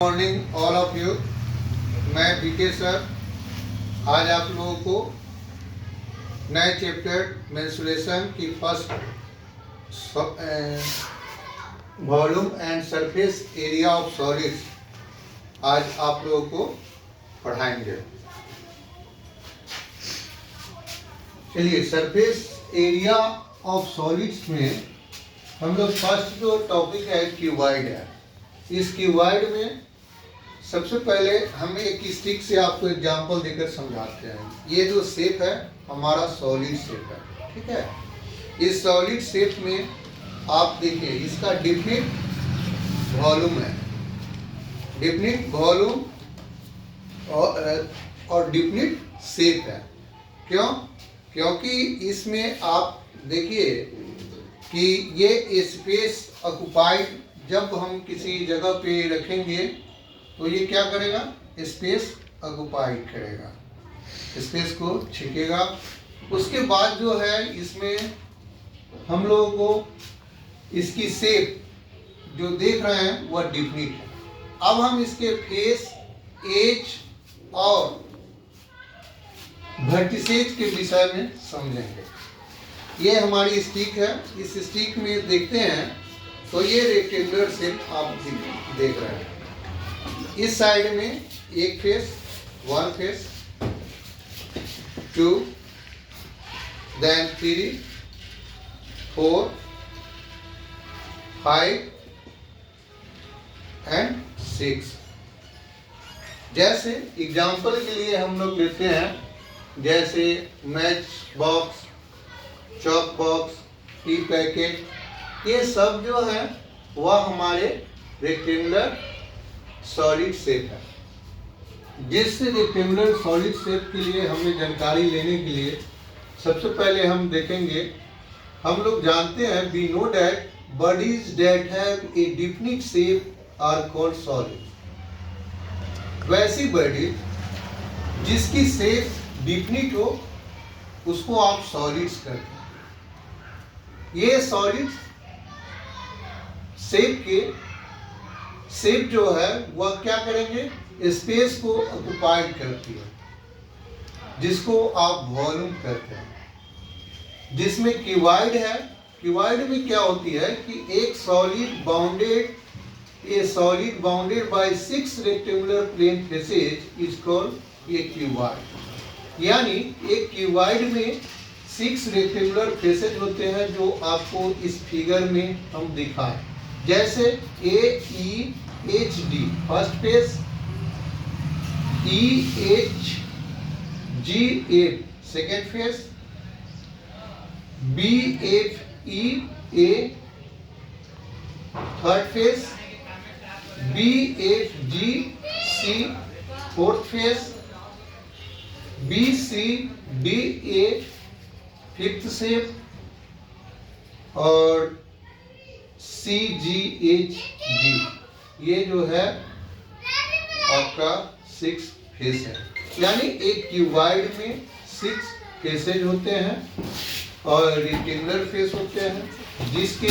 Morning all of you. मैं BK sir आज आप लोगों को नए चैप्टर मेंस्ट्रुएशन की first volume and surface area of solids आज आप लोगों को पढ़ाएंगे। चलिए, सरफेस एरिया ऑफ सॉलिड्स में हम लोग फर्स्ट जो टॉपिक है क्यूबॉइड है। इस क्यूबॉइड में सबसे पहले हम एक स्टिक से आपको एग्जांपल देकर समझाते हैं। ये जो शेप है हमारा सॉलिड शेप है, ठीक है। इस सॉलिड शेप में आप देखिए इसका डिफिनिट वॉल्यूम है, डिफिनिट वॉल्यूम और डिफिनिट शेप है। क्यों? क्योंकि इसमें आप देखिए कि ये स्पेस ऑक्युपाइड जब हम किसी जगह पे रखेंगे तो ये क्या करेगा, स्पेस ऑक्युपाइड करेगा, स्पेस को छीकेगा। उसके बाद जो है इसमें हम लोगों को इसकी शेप जो देख रहे हैं वह डिफिनिट है। अब हम इसके फेस, एज और वर्टिसेज के विषय में समझेंगे। ये हमारी स्टिक है। इस स्टिक में देखते हैं तो ये रेक्टेंगुलर शेप आप देख रहे हैं। इस साइड में एक face, one face, 2, then 3, 4, 5 and 6। जैसे एग्जाम्पल के लिए हम लोग लेते हैं, जैसे match box, chalk box, T packet, ये सब जो है वह हमारे रेक्टेंगुलर सॉलिड शेप है। जिस रेक्टेंगुलर सॉलिड शेप के लिए हमें जानकारी लेने के लिए सबसे पहले हम देखेंगे, हम लोग जानते हैं we know that bodies that have a definite shape are called solid. वैसी बॉडी जिसकी शेप डिफिनिट हो उसको आप सॉलिड्स कहते हैं। ये सॉलिड शेप के शेप जो है वह क्या करेंगे, स्पेस को ऑक्युपाइड करती है, जिसको आप वॉल्यूम कहते हैं। जिसमें क्यूबॉइड है, क्यूबॉइड में क्या होती है कि एक solid bounded by 6 rectangular plane faces is called a cuboid. यानी एक क्यूबॉइड में 6 रेक्टेंगुलर फेसेज होते हैं जो आपको इस फिगर में हम दिखाएं। जैसे AEHD first face, EHGA second face, BFEA third phase, BFGC fourth face, BCDA fifth shape और CGHD ये जो है आपका 6 फेस है। यानी एक क्यूबॉइड में 6 फेसेज होते हैं और रेक्टेंगुलर फेस होते हैं। जिसके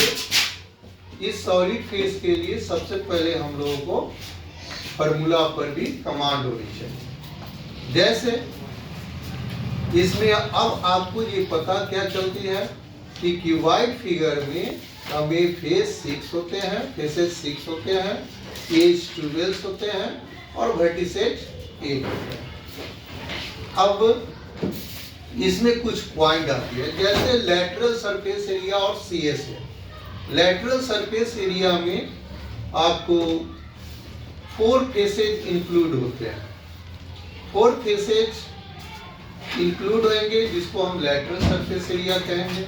इस सॉलिड फेस के लिए सबसे पहले हम लोगों को फॉर्मूला पर भी कमांड होनी चाहिए। जैसे इसमें अब आपको ये पता क्या चलती है कि क्यूबॉइड फिगर में हमें फेस 6 होते हैं, फेसेस 6 होते हैं, एज 12 होते हैं और वर्टिसेज 8 होते हैं। अब इसमें कुछ पॉइंट आती है, जैसे लैटरल सरफेस एरिया और CSA। लैटरल सरफेस एरिया में आपको 4 फेसेज इंक्लूड होते हैं। 4 फेसेज इंक्लूड होंगे जिसको हम लैटरल सरफेस एरिया कहेंगे।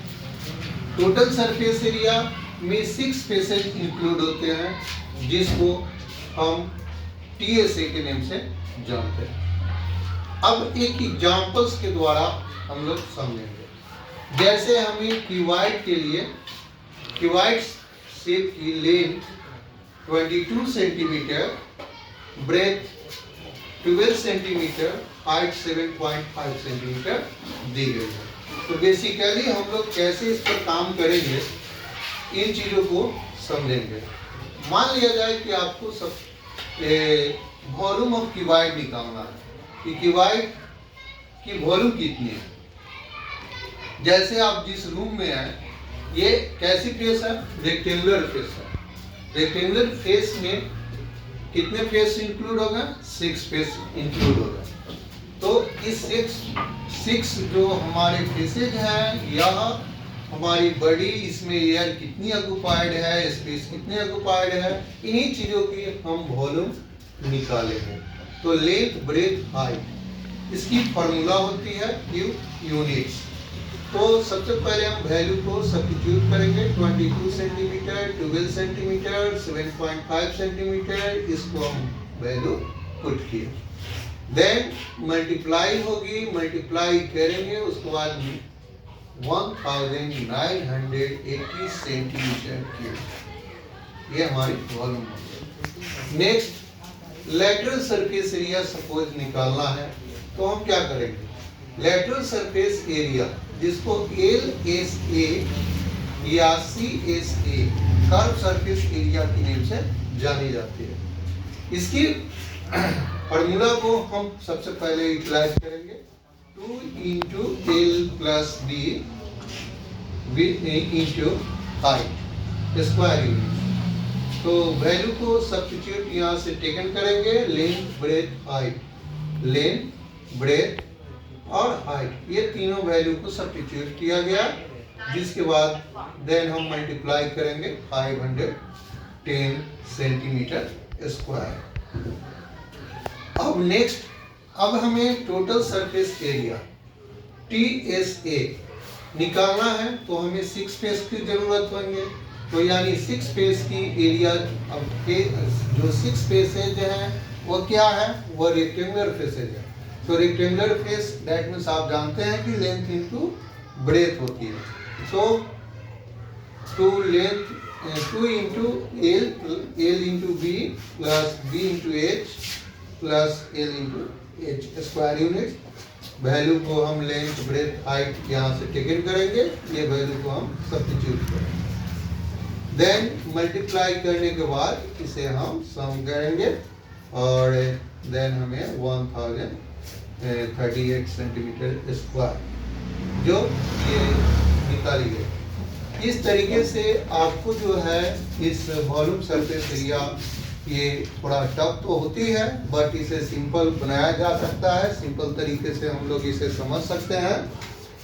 टोटल सरफेस एरिया में 6 फेसेज इंक्लूड होते हैं जिसको हम TSA के नेम से जानते हैं। अब एक एग्जांपल्स के द्वारा हम लोग समझेंगे। जैसे हमें क्यूबॉइड के लिए क्यूबॉइड शेप की length 22 centimetre, breadth 12 centimetre, height 7.5 centimetre दी गई है। तो बेसिकली हम लोग कैसे इस पर काम करेंगे इन चीज़ों को समझेंगे। मान लिया जाए कि आपको सब वॉल्यूम ऑफ क्यूबॉइड निकालना है कि क्यूबॉइड की वॉल्यूम कितनी है। जैसे आप जिस रूम में हैं, ये कैसी फेस है? रेक्टेंगुलर फेस है। रेक्टेंगुलर फेस में कितने फेस इंक्लूड होगा? 6 फेस इंक्लूड होगा। तो इस 6 जो हमारे फेसेज हैं, यह हमारी बॉडी, इसमें एयर कितनी ऑक्युपाइड है, स्पेस कितनी ऑक्युपाइड है, इन्हीं चीजों की हम वॉल्यूम निकालेंगे। तो लेंथ, ब्रेथ, हाइट, इसकी फॉर्मूला होती है क्यू यूनिट्स। तो सबसे पहले हम वैल्यू को सब्स्टिट्यूट करेंगे। 22 सेंटीमीटर, 12 सेंटीमीटर, 7.5 सेंटीमीटर, इसको हम वैल्यू पुट किए। देन मल्टीप्लाई होगी, मल्टीप्लाई करेंगे, उसके बाद 1980 सेंटीमीटर क्यूब, ये हमारी वॉल्यूम है। Next lateral surface area suppose निकालना है, तो हम क्या करेंगे? लेटरल सरफेस एरिया, जिसको LSA या CSA कर्व सरफेस एरिया की नेम से जानी जाती है, इसकी फॉर्मूला को हम सबसे पहले यूटिलाइज करेंगे। 2 into L plus B into height square unit. तो वैल्यू को सब्स्टिट्यूट यहाँ से टेकन करेंगे। Length, breadth, height, length, breadth और हाइट, ये तीनों वैल्यू को सब्स्टिट्यूट किया गया, जिसके बाद देन हम मल्टीप्लाई करेंगे 510 सेंटीमीटर स्क्वायर। अब नेक्स्ट, अब हमें टोटल सरफेस एरिया TSA निकालना है, तो हमें 6 फेस की जरूरत होंगे। तो यानी 6 फेस की एरिया, अब जो 6 फेसेज हैं वो क्या है? वो रेक्टेंगुलर फेसेज है। तो रेक्टेंगुलर फेस दैट मीन्स आप जानते हैं कि लेंथ इंटू ब्रेथ होती है। तो 2 into L into B plus B into H plus L into H square unit. Value को हम लेंथ, ब्रेथ, हाइट यहाँ से टेकन करेंगे, ये वैल्यू को हम सब्स्टिट्यूट करेंगे। देन मल्टीप्लाई करने के बाद इसे हम सम करेंगे और देन हमें 1038 सेंटीमीटर स्क्वायर जो ये निकाली गई। इस तरीके से आपको जो है इस वॉल्यूम सरफेस एरिया, ये थोड़ा टफ तो होती है, बट इसे सिंपल बनाया जा सकता है। सिंपल तरीके से हम लोग इसे समझ सकते हैं।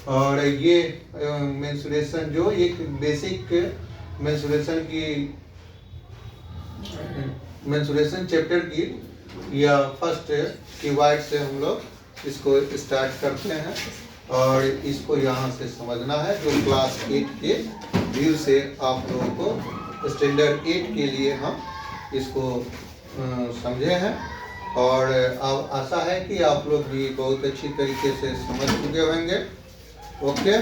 और ये मेंसुरेशन, जो एक बेसिक मेंसुरेशन चैप्टर की या फर्स्ट क्यूबॉइड से हम लोग इसको स्टार्ट करते हैं और इसको यहाँ से समझना है, जो क्लास 8 के व्यू से आप लोगों को स्टैंडर्ड 8 के लिए हम इसको समझे हैं। और अब आशा है कि आप लोग भी बहुत अच्छी तरीके से समझ चुके होंगे। ओके।